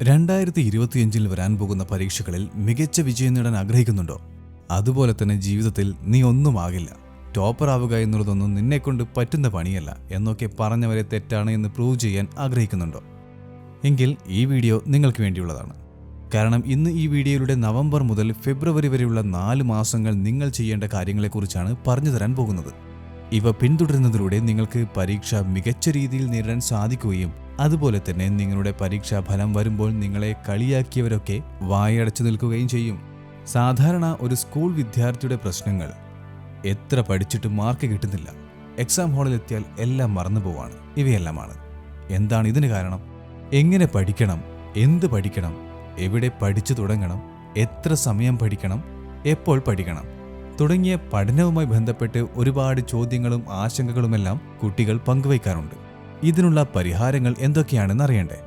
2025 വരാൻ പോകുന്ന പരീക്ഷകളിൽ മികച്ച വിജയം നേടാൻ ആഗ്രഹിക്കുന്നുണ്ടോ? അതുപോലെ തന്നെ ജീവിതത്തിൽ നീ ഒന്നുമാകില്ല, ടോപ്പർ ആവുക എന്നുള്ളതൊന്നും നിന്നെക്കൊണ്ട് പറ്റുന്ന പണിയല്ല എന്നൊക്കെ പറഞ്ഞവരെ തെറ്റാണ് എന്ന് പ്രൂവ് ചെയ്യാൻ ആഗ്രഹിക്കുന്നുണ്ടോ? എങ്കിൽ ഈ വീഡിയോ നിങ്ങൾക്ക് വേണ്ടിയുള്ളതാണ്. കാരണം ഇന്ന് ഈ വീഡിയോയിലൂടെ നവംബർ മുതൽ ഫെബ്രുവരി വരെയുള്ള 4 മാസങ്ങൾ നിങ്ങൾ ചെയ്യേണ്ട കാര്യങ്ങളെക്കുറിച്ചാണ് പറഞ്ഞു തരാൻ പോകുന്നത്. ഇവ പിന്തുടരുന്നതിലൂടെ നിങ്ങൾക്ക് പരീക്ഷ മികച്ച രീതിയിൽ നേരിടാൻ സാധിക്കുകയും അതുപോലെ തന്നെ നിങ്ങളുടെ പരീക്ഷാ ഫലം വരുമ്പോൾ നിങ്ങളെ കളിയാക്കിയവരൊക്കെ വായടച്ചു നിൽക്കുകയും ചെയ്യും. സാധാരണ ഒരു സ്കൂൾ വിദ്യാർത്ഥിയുടെ പ്രശ്നങ്ങൾ എത്ര പഠിച്ചിട്ട് മാർക്ക് കിട്ടുന്നില്ല, എക്സാം ഹാളിലെത്തിയാൽ എല്ലാം മറന്നു പോവാണ്. ഇവയെല്ലാമാണ്. എന്താണ് ഇതിന് കാരണം? എങ്ങനെ പഠിക്കണം, എന്ത് പഠിക്കണം, എവിടെ പഠിച്ചു തുടങ്ങണം, എത്ര സമയം പഠിക്കണം, എപ്പോൾ പഠിക്കണം തുടങ്ങിയ പഠനവുമായി ബന്ധപ്പെട്ട് ഒരുപാട് ചോദ്യങ്ങളും ആശങ്കകളുമെല്ലാം കുട്ടികൾ പങ്കുവയ്ക്കാറുണ്ട്. ഇതിനുള്ള പരിഹാരങ്ങൾ എന്തൊക്കെയാണെന്ന് അറിയണ്ടേ?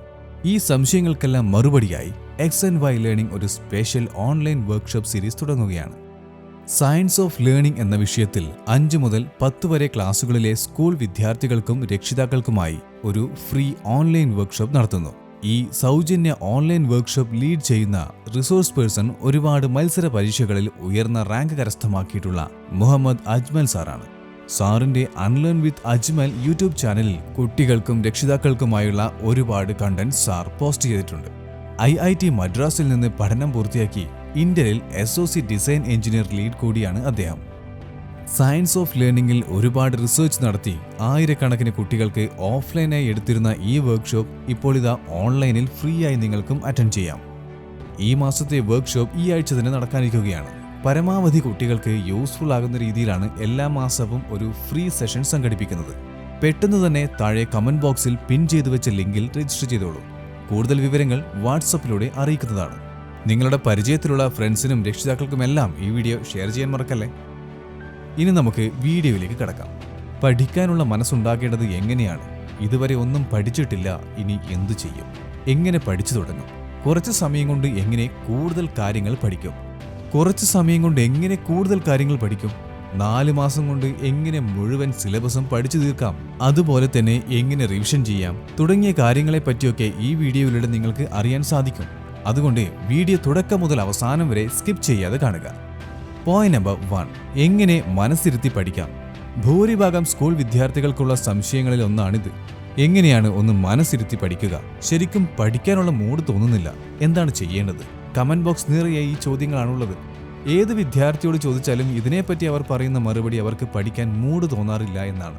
ഈ സംശയങ്ങൾക്കെല്ലാം മറുപടിയായി X&Y ലേണിംഗ് ഒരു സ്പെഷ്യൽ ഓൺലൈൻ വർക്ക്ഷോപ്പ് സീരീസ് തുടങ്ങുകയാണ്. സയൻസ് ഓഫ് ലേണിംഗ് എന്ന വിഷയത്തിൽ 5 മുതൽ 10 വരെ ക്ലാസുകളിലെ സ്കൂൾ വിദ്യാർത്ഥികൾക്കും രക്ഷിതാക്കൾക്കുമായി ഒരു ഫ്രീ ഓൺലൈൻ വർക്ക്ഷോപ്പ് നടത്തുന്നു. ഈ സൗജന്യ ഓൺലൈൻ വർക്ക്ഷോപ്പ് ലീഡ് ചെയ്യുന്ന റിസോഴ്സ് പേഴ്സൺ ഒരുപാട് മത്സര പരീക്ഷകളിൽ ഉയർന്ന റാങ്ക് കരസ്ഥമാക്കിയിട്ടുള്ള മുഹമ്മദ് അജ്മൽ സാറാണ്. സാറിന്റെ അൺലേൺ വിത്ത് അജ്മൽ യൂട്യൂബ് ചാനലിൽ കുട്ടികൾക്കും രക്ഷിതാക്കൾക്കുമായുള്ള ഒരുപാട് കണ്ടന്റ് സാർ പോസ്റ്റ് ചെയ്തിട്ടുണ്ട്. IIT മദ്രാസിൽ നിന്ന് പഠനം പൂർത്തിയാക്കി ഇന്ത്യയിൽ SOC ഡിസൈൻ എഞ്ചിനീയർ ലീഡ് കൂടിയാണ് അദ്ദേഹം. സയൻസ് ഓഫ് ലേണിംഗിൽ ഒരുപാട് റിസർച്ച് നടത്തി ആയിരക്കണക്കിന് കുട്ടികൾക്ക് ഓഫ്ലൈനായി എടുത്തിരുന്ന ഈ വർക്ക്ഷോപ്പ് ഇപ്പോൾ ഇതാ ഓൺലൈനിൽ ഫ്രീ ആയി നിങ്ങൾക്കും അറ്റൻഡ് ചെയ്യാം. ഈ മാസത്തെ വർക്ക്ഷോപ്പ് ഈ ആഴ്ച തന്നെ നടക്കാനിരിക്കുകയാണ്. പരമാവധി കുട്ടികൾക്ക് യൂസ്ഫുൾ ആകുന്ന രീതിയിലാണ് എല്ലാ മാസവും ഒരു ഫ്രീ സെഷൻ സംഘടിപ്പിക്കുന്നത്. പെട്ടെന്ന് തന്നെ താഴെ കമന്റ് ബോക്സിൽ പിൻ ചെയ്തു വെച്ച ലിങ്കിൽ രജിസ്റ്റർ ചെയ്തോളൂ. കൂടുതൽ വിവരങ്ങൾ വാട്സപ്പിലൂടെ അറിയിക്കുന്നതാണ്. നിങ്ങളുടെ പരിചയത്തിലുള്ള ഫ്രണ്ട്സിനും രക്ഷിതാക്കൾക്കുമെല്ലാം ഈ വീഡിയോ ഷെയർ ചെയ്യാൻ മറക്കല്ലേ. ഇനി നമുക്ക് വീഡിയോയിലേക്ക് കടക്കാം. പഠിക്കാനുള്ള മനസ്സുണ്ടാക്കേണ്ടത് എങ്ങനെയാണ്? ഇതുവരെ ഒന്നും പഠിച്ചിട്ടില്ല, ഇനി എന്തു ചെയ്യും? എങ്ങനെ പഠിച്ചു തുടങ്ങും? കുറച്ച് സമയം കൊണ്ട് എങ്ങനെ കൂടുതൽ കാര്യങ്ങൾ പഠിക്കും? 4 മാസം കൊണ്ട് എങ്ങനെ മുഴുവൻ സിലബസും പഠിച്ചു തീർക്കാം? അതുപോലെ തന്നെ എങ്ങനെ റിവിഷൻ ചെയ്യാം? തുടങ്ങിയ കാര്യങ്ങളെ പറ്റിയൊക്കെ ഈ വീഡിയോയിലൂടെ നിങ്ങൾക്ക് അറിയാൻ സാധിക്കും. അതുകൊണ്ട് വീഡിയോ തുടക്കം മുതൽ അവസാനം വരെ സ്കിപ്പ് ചെയ്യാതെ കാണുക. പോയിന്റ് നമ്പർ 1, എങ്ങനെ മനസ്സിരുത്തി പഠിക്കാം? ഭൂരിഭാഗം സ്കൂൾ വിദ്യാർത്ഥികൾക്കുള്ള സംശയങ്ങളിൽ ഒന്നാണിത്. എങ്ങനെയാണ് ഒന്ന് മനസ്സിരുത്തി പഠിക്കുക? ശരിക്കും പഠിക്കാനുള്ള മൂഡ് തോന്നുന്നില്ല, എന്താണ് ചെയ്യേണ്ടത്? കമന്റ് ബോക്സ് നിറയെ ഈ ചോദ്യങ്ങളാണുള്ളത്. ഏത് വിദ്യാർത്ഥിയോട് ചോദിച്ചാലും ഇതിനെപ്പറ്റി അവർ പറയുന്ന മറുപടി അവർക്ക് പഠിക്കാൻ മൂഡ് തോന്നാറില്ല എന്നാണ്.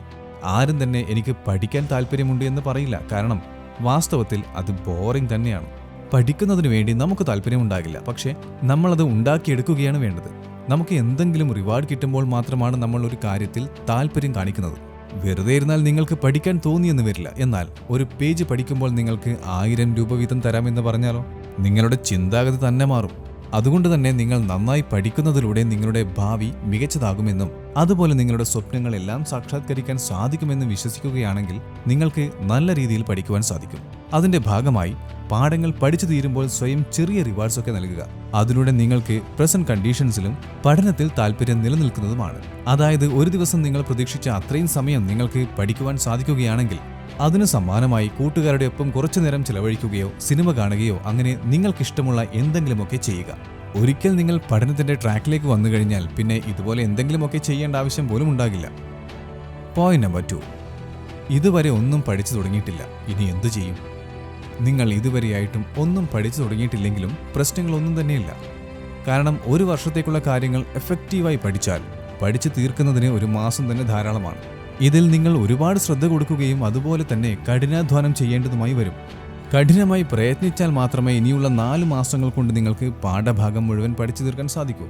ആരും തന്നെ എനിക്ക് പഠിക്കാൻ താല്പര്യമുണ്ട് എന്ന് പറയില്ല. കാരണം വാസ്തവത്തിൽ അത് ബോറിംഗ് തന്നെയാണ്. പഠിക്കുന്നതിന് വേണ്ടി നമുക്ക് താല്പര്യമുണ്ടാകില്ല, പക്ഷേ നമ്മളത് ഉണ്ടാക്കിയെടുക്കുകയാണ് വേണ്ടത്. നമുക്ക് എന്തെങ്കിലും റിവാർഡ് കിട്ടുമ്പോൾ മാത്രമാണ് നമ്മൾ ഒരു കാര്യത്തിൽ താല്പര്യം കാണിക്കുന്നത്. വെറുതെ ഇരുന്നാൽ നിങ്ങൾക്ക് പഠിക്കാൻ തോന്നിയെന്ന് വരില്ല. എന്നാൽ ഒരു പേജ് പഠിക്കുമ്പോൾ നിങ്ങൾക്ക് 1000 രൂപ വീതം തരാമെന്ന് പറഞ്ഞാലോ? നിങ്ങളുടെ ചിന്താഗതി തന്നെ മാറും. അതുകൊണ്ട് തന്നെ നിങ്ങൾ നന്നായി പഠിക്കുന്നതിലൂടെ നിങ്ങളുടെ ഭാവി മികച്ചതാകുമെന്നും അതുപോലെ നിങ്ങളുടെ സ്വപ്നങ്ങളെല്ലാം സാക്ഷാത്കരിക്കാൻ സാധിക്കുമെന്നും വിശ്വസിക്കുകയാണെങ്കിൽ നിങ്ങൾക്ക് നല്ല രീതിയിൽ പഠിക്കുവാൻ സാധിക്കും. അതിന്റെ ഭാഗമായി പാഠങ്ങൾ പഠിച്ചു തീരുമ്പോൾ സ്വയം ചെറിയ റിവാർഡ്സ് ഒക്കെ നൽകുക. അതിലൂടെ നിങ്ങൾക്ക് പ്രസന്റ് കണ്ടീഷൻസിലും പഠനത്തിൽ താല്പര്യം നിലനിൽക്കുന്നതുമാണ്. അതായത് ഒരു ദിവസം നിങ്ങൾ പ്രതീക്ഷിച്ച അത്രയും സമയം നിങ്ങൾക്ക് പഠിക്കുവാൻ സാധിക്കുകയാണെങ്കിൽ അതിനു സമ്മാനമായി കൂട്ടുകാരുടെ ഒപ്പം കുറച്ചു നേരം ചിലവഴിക്കുകയോ സിനിമ കാണുകയോ അങ്ങനെ നിങ്ങൾക്കിഷ്ടമുള്ള എന്തെങ്കിലുമൊക്കെ ചെയ്യുക. ഒരിക്കൽ നിങ്ങൾ പഠനത്തിന്റെ ട്രാക്കിലേക്ക് വന്നു കഴിഞ്ഞാൽ പിന്നെ ഇതുപോലെ എന്തെങ്കിലുമൊക്കെ ചെയ്യേണ്ട ആവശ്യം പോലും ഉണ്ടാകില്ല. പോയിന്റ് നമ്പർ 2, ഇതുവരെ ഒന്നും പഠിച്ചു തുടങ്ങിയിട്ടില്ല, ഇനി എന്തു ചെയ്യും? നിങ്ങൾ ഇതുവരെയായിട്ടും ഒന്നും പഠിച്ചു തുടങ്ങിയിട്ടില്ലെങ്കിലും പ്രശ്നങ്ങളൊന്നും തന്നെയില്ല. കാരണം ഒരു വർഷത്തേക്കുള്ള കാര്യങ്ങൾ എഫക്റ്റീവായി പഠിച്ചാൽ പഠിച്ചു തീർക്കുന്നതിന് 1 മാസം തന്നെ ധാരാളമാണ്. ഇതിൽ നിങ്ങൾ ഒരുപാട് ശ്രദ്ധ കൊടുക്കുകയും അതുപോലെ തന്നെ കഠിനാധ്വാനം ചെയ്യേണ്ടതുമായി വരും. കഠിനമായി പ്രയത്നിച്ചാൽ മാത്രമേ ഇനിയുള്ള 4 മാസങ്ങൾ കൊണ്ട് നിങ്ങൾക്ക് പാഠഭാഗം മുഴുവൻ പഠിച്ചു തീർക്കാൻ സാധിക്കൂ.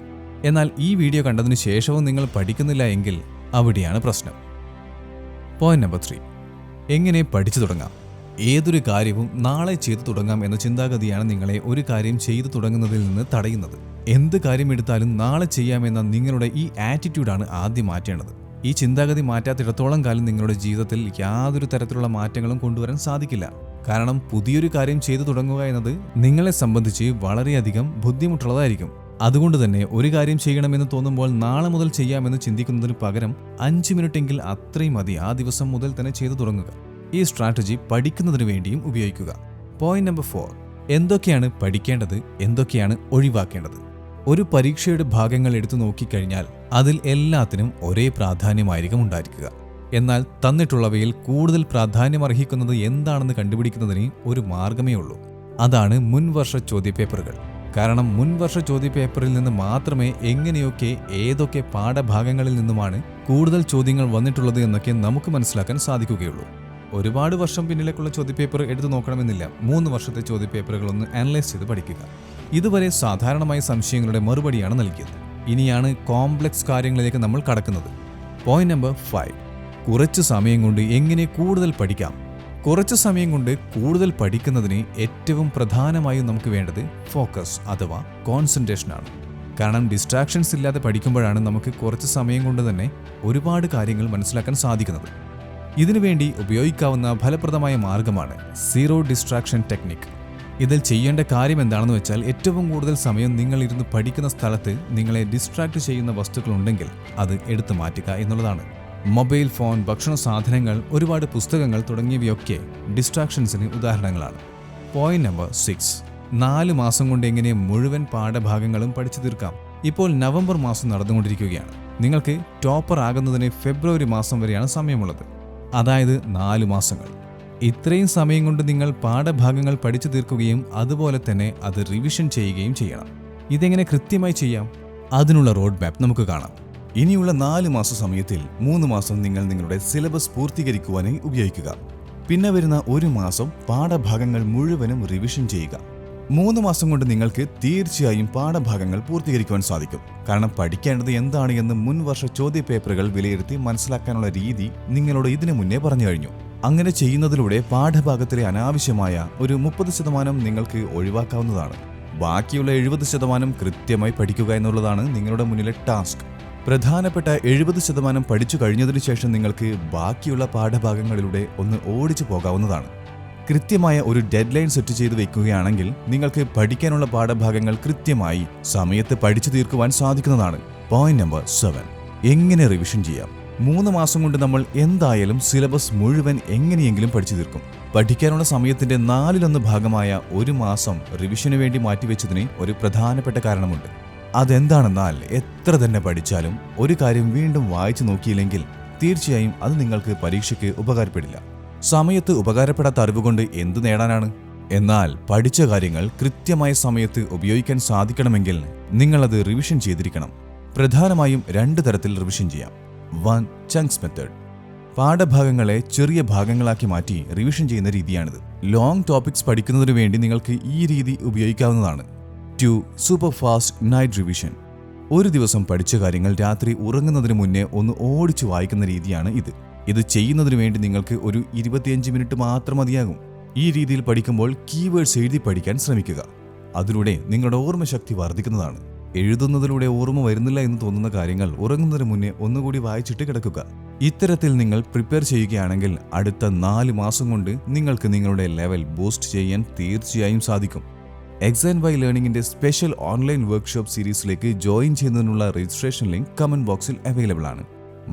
എന്നാൽ ഈ വീഡിയോ കണ്ടതിനു ശേഷവും നിങ്ങൾ പഠിക്കുന്നില്ല എങ്കിൽ അവിടെയാണ് പ്രശ്നം. പോയിന്റ് നമ്പർ 3, എങ്ങനെ പഠിച്ചു തുടങ്ങാം? ഏതൊരു കാര്യവും നാളെ ചെയ്തു തുടങ്ങാം എന്ന ചിന്താഗതിയാണ് നിങ്ങളെ ഒരു കാര്യം ചെയ്തു തുടങ്ങുന്നതിൽ നിന്ന് തടയുന്നത്. എന്ത് കാര്യം എടുത്താലും നാളെ ചെയ്യാമെന്ന നിങ്ങളുടെ ഈ ആറ്റിറ്റ്യൂഡാണ് ആദ്യം മാറ്റേണ്ടത്. ഈ ചിന്താഗതി മാറ്റാത്തിടത്തോളം കാലം നിങ്ങളുടെ ജീവിതത്തിൽ യാതൊരു തരത്തിലുള്ള മാറ്റങ്ങളും കൊണ്ടുവരാൻ സാധിക്കില്ല. കാരണം പുതിയൊരു കാര്യം ചെയ്തു തുടങ്ങുക എന്നത് നിങ്ങളെ സംബന്ധിച്ച് വളരെയധികം ബുദ്ധിമുട്ടുള്ളതായിരിക്കും. അതുകൊണ്ട് തന്നെ ഒരു കാര്യം ചെയ്യണമെന്ന് തോന്നുമ്പോൾ നാളെ മുതൽ ചെയ്യാമെന്ന് ചിന്തിക്കുന്നതിന് പകരം 5 മിനിറ്റെങ്കിൽ അത്രയും മതി. ആ ദിവസം മുതൽ തന്നെ ചെയ്തു തുടങ്ങുക. ഈ സ്ട്രാറ്റജി പഠിക്കുന്നതിന് വേണ്ടിയും ഉപയോഗിക്കുക. പോയിന്റ് നമ്പർ 4, എന്തൊക്കെയാണ് പഠിക്കേണ്ടത്, എന്തൊക്കെയാണ് ഒഴിവാക്കേണ്ടത്? ഒരു പരീക്ഷയുടെ ഭാഗങ്ങൾ എടുത്തു നോക്കിക്കഴിഞ്ഞാൽ അതിൽ എല്ലാത്തിനും ഒരേ പ്രാധാന്യമായിരിക്കും ഉണ്ടായിരിക്കുക. എന്നാൽ തന്നിട്ടുള്ളവയിൽ കൂടുതൽ പ്രാധാന്യമർഹിക്കുന്നത് എന്താണെന്ന് കണ്ടുപിടിക്കുന്നതിന് ഒരു മാർഗമേ ഉള്ളൂ. അതാണ് മുൻവർഷ ചോദ്യപേപ്പറുകൾ. കാരണം മുൻവർഷ ചോദ്യപേപ്പറിൽ നിന്ന് മാത്രമേ എങ്ങനെയൊക്കെ ഏതൊക്കെ പാഠഭാഗങ്ങളിൽ നിന്നുമാണ് കൂടുതൽ ചോദ്യങ്ങൾ വന്നിട്ടുള്ളത് എന്നൊക്കെ നമുക്ക് മനസ്സിലാക്കാൻ സാധിക്കുകയുള്ളൂ. ഒരുപാട് വർഷം പിന്നിലേക്കുള്ള ചോദ്യപേപ്പർ എടുത്തു നോക്കണമെന്നില്ല. 3 വർഷത്തെ ചോദ്യപേപ്പറുകളൊന്ന് അനലൈസ് ചെയ്ത് പഠിക്കുക. ഇതുവരെ സാധാരണമായ സംശയങ്ങളുടെ മറുപടിയാണ് നൽകിയത്. ഇനിയാണ് കോംപ്ലക്സ് കാര്യങ്ങളിലേക്ക് നമ്മൾ കടക്കുന്നത്. പോയിന്റ് നമ്പർ 5, കുറച്ച് സമയം കൊണ്ട് എങ്ങനെ കൂടുതൽ പഠിക്കാം. കുറച്ച് സമയം കൊണ്ട് കൂടുതൽ പഠിക്കുന്നതിന് ഏറ്റവും പ്രധാനമായും നമുക്ക് വേണ്ടത് ഫോക്കസ് അഥവാ കോൺസെൻട്രേഷനാണ്. കാരണം ഡിസ്ട്രാക്ഷൻസ് ഇല്ലാതെ പഠിക്കുമ്പോഴാണ് നമുക്ക് കുറച്ച് സമയം കൊണ്ട് തന്നെ ഒരുപാട് കാര്യങ്ങൾ മനസ്സിലാക്കാൻ സാധിക്കുന്നത്. ഇതിനുവേണ്ടി ഉപയോഗിക്കാവുന്ന ഫലപ്രദമായ മാർഗമാണ് സീറോ ഡിസ്ട്രാക്ഷൻ ടെക്നിക്. ഇതിൽ ചെയ്യേണ്ട കാര്യം എന്താണെന്ന് വെച്ചാൽ, ഏറ്റവും കൂടുതൽ സമയം നിങ്ങൾ ഇരുന്ന് പഠിക്കുന്ന സ്ഥലത്ത് നിങ്ങളെ ഡിസ്ട്രാക്ട് ചെയ്യുന്ന വസ്തുക്കളുണ്ടെങ്കിൽ അത് എടുത്തു മാറ്റുക എന്നുള്ളതാണ്. മൊബൈൽ ഫോൺ, ഭക്ഷണ സാധനങ്ങൾ, ഒരുപാട് പുസ്തകങ്ങൾ തുടങ്ങിയവയൊക്കെ ഡിസ്ട്രാക്ഷൻസിന് ഉദാഹരണങ്ങളാണ്. പോയിന്റ് നമ്പർ 6, 4 മാസം കൊണ്ട് എങ്ങനെ മുഴുവൻ പാഠഭാഗങ്ങളും പഠിച്ചു തീർക്കാം. ഇപ്പോൾ നവംബർ മാസം നടന്നുകൊണ്ടിരിക്കുകയാണ്. നിങ്ങൾക്ക് ടോപ്പർ ആകുന്നതിന് ഫെബ്രുവരി മാസം വരെയാണ് സമയമുള്ളത്. അതായത് 4 മാസങ്ങൾ. ഇത്രയും സമയം കൊണ്ട് നിങ്ങൾ പാഠഭാഗങ്ങൾ പഠിച്ചു തീർക്കുകയും അതുപോലെ തന്നെ അത് റിവിഷൻ ചെയ്യുകയും ചെയ്യണം. ഇതെങ്ങനെ കൃത്യമായി ചെയ്യാം? അതിനുള്ള റോഡ് മാപ്പ് നമുക്ക് കാണാം. ഇനിയുള്ള 4 മാസ സമയത്തിൽ 3 മാസം നിങ്ങൾ നിങ്ങളുടെ സിലബസ് പൂർത്തീകരിക്കുവാനായി ഉപയോഗിക്കുക. പിന്നെ വരുന്ന 1 മാസം പാഠഭാഗങ്ങൾ മുഴുവനും റിവിഷൻ ചെയ്യുക. 3 മാസം കൊണ്ട് നിങ്ങൾക്ക് തീർച്ചയായും പാഠഭാഗങ്ങൾ പൂർത്തീകരിക്കുവാൻ സാധിക്കും. കാരണം പഠിക്കേണ്ടത് എന്താണ് എന്ന് മുൻവർഷ ചോദ്യപേപ്പറുകൾ വിലയിരുത്തി മനസ്സിലാക്കാനുള്ള രീതി നിങ്ങളോട് ഇതിനു മുന്നേ പറഞ്ഞു കഴിഞ്ഞു. അങ്ങനെ ചെയ്യുന്നതിലൂടെ പാഠഭാഗത്തിലെ അനാവശ്യമായ ഒരു 30% നിങ്ങൾക്ക് ഒഴിവാക്കാവുന്നതാണ്. ബാക്കിയുള്ള 70% കൃത്യമായി പഠിക്കുക എന്നുള്ളതാണ് നിങ്ങളുടെ മുന്നിലെ ടാസ്ക്. പ്രധാനപ്പെട്ട 70% പഠിച്ചു കഴിഞ്ഞതിനു ശേഷം നിങ്ങൾക്ക് ബാക്കിയുള്ള പാഠഭാഗങ്ങളിലൂടെ ഒന്ന് ഓടിച്ചു പോകാവുന്നതാണ്. കൃത്യമായ ഒരു ഡെഡ് ലൈൻ സെറ്റ് ചെയ്ത് വെക്കുകയാണെങ്കിൽ നിങ്ങൾക്ക് പഠിക്കാനുള്ള പാഠഭാഗങ്ങൾ കൃത്യമായി സമയത്ത് പഠിച്ചു തീർക്കുവാൻ സാധിക്കുന്നതാണ്. പോയിന്റ് നമ്പർ 7, എങ്ങനെ റിവിഷൻ ചെയ്യാം. 3 മാസം കൊണ്ട് നമ്മൾ എന്തായാലും സിലബസ് മുഴുവൻ എങ്ങനെയെങ്കിലും പഠിച്ചു തീർക്കും. പഠിക്കാനുള്ള സമയത്തിന്റെ 4/1 ഭാഗമായ 1 മാസം റിവിഷന് വേണ്ടി മാറ്റിവെച്ചതിന് ഒരു പ്രധാനപ്പെട്ട കാരണമുണ്ട്. അതെന്താണെന്നാൽ എത്ര തന്നെ പഠിച്ചാലും ഒരു കാര്യം വീണ്ടും വായിച്ചു നോക്കിയില്ലെങ്കിൽ തീർച്ചയായും അത് നിങ്ങൾക്ക് പരീക്ഷയ്ക്ക് ഉപകാരപ്പെടില്ല. സമയത്ത് ഉപകാരപ്പെടാത്ത അറിവുകൊണ്ട് എന്തു നേടാനാണ്? എന്നാൽ പഠിച്ച കാര്യങ്ങൾ കൃത്യമായ സമയത്ത് ഉപയോഗിക്കാൻ സാധിക്കണമെങ്കിൽ നിങ്ങളത് റിവിഷൻ ചെയ്തിരിക്കണം. പ്രധാനമായും 2 തരത്തിൽ റിവിഷൻ ചെയ്യാം. 1. Chunks method. പാഠഭാഗങ്ങളെ ചെറിയ ഭാഗങ്ങളാക്കി മാറ്റി റിവിഷൻ ചെയ്യുന്ന രീതിയാണിത്. ലോങ് ടോപ്പിക്സ് പഠിക്കുന്നതിനു വേണ്ടി നിങ്ങൾക്ക് ഈ രീതി ഉപയോഗിക്കാവുന്നതാണ്. 2. Super fast night revision. ഒരു ദിവസം പഠിച്ച കാര്യങ്ങൾ രാത്രി ഉറങ്ങുന്നതിന് മുന്നേ ഒന്ന് ഓടിച്ചു വായിക്കുന്ന രീതിയാണ് ഇത്. ഇത് ചെയ്യുന്നതിനു വേണ്ടി നിങ്ങൾക്ക് ഒരു 25 മിനിറ്റ് മാത്രം മതിയാകും. ഈ രീതിയിൽ പഠിക്കുമ്പോൾ കീവേഡ്സ് എഴുതി പഠിക്കാൻ ശ്രമിക്കുക. അതിലൂടെ നിങ്ങളുടെ ഓർമ്മശക്തി വർദ്ധിക്കുന്നതാണ്. എഴുതുന്നതിലൂടെ ഓർമ്മ വരുന്നില്ല എന്ന് തോന്നുന്ന കാര്യങ്ങൾ ഉറങ്ങുന്നതിന് മുന്നേ ഒന്നുകൂടി വായിച്ചിട്ട് കിടക്കുക. ഇത്തരത്തിൽ നിങ്ങൾ പ്രിപ്പയർ ചെയ്യുകയാണെങ്കിൽ അടുത്ത 4 മാസം കൊണ്ട് നിങ്ങൾക്ക് നിങ്ങളുടെ ലെവൽ ബൂസ്റ്റ് ചെയ്യാൻ തീർച്ചയായും സാധിക്കും. എക്സാം ലേണിംഗിന്റെ സ്പെഷ്യൽ ഓൺലൈൻ വർക്ക്ഷോപ്പ് സീരീസിലേക്ക് ജോയിൻ ചെയ്യുന്നതിനുള്ള രജിസ്ട്രേഷൻ ലിങ്ക് കമന്റ് ബോക്സിൽ അവൈലബിൾ ആണ്.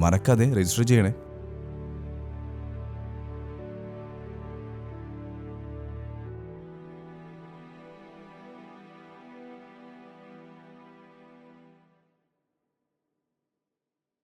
മറക്കാതെ രജിസ്റ്റർ ചെയ്യണേ.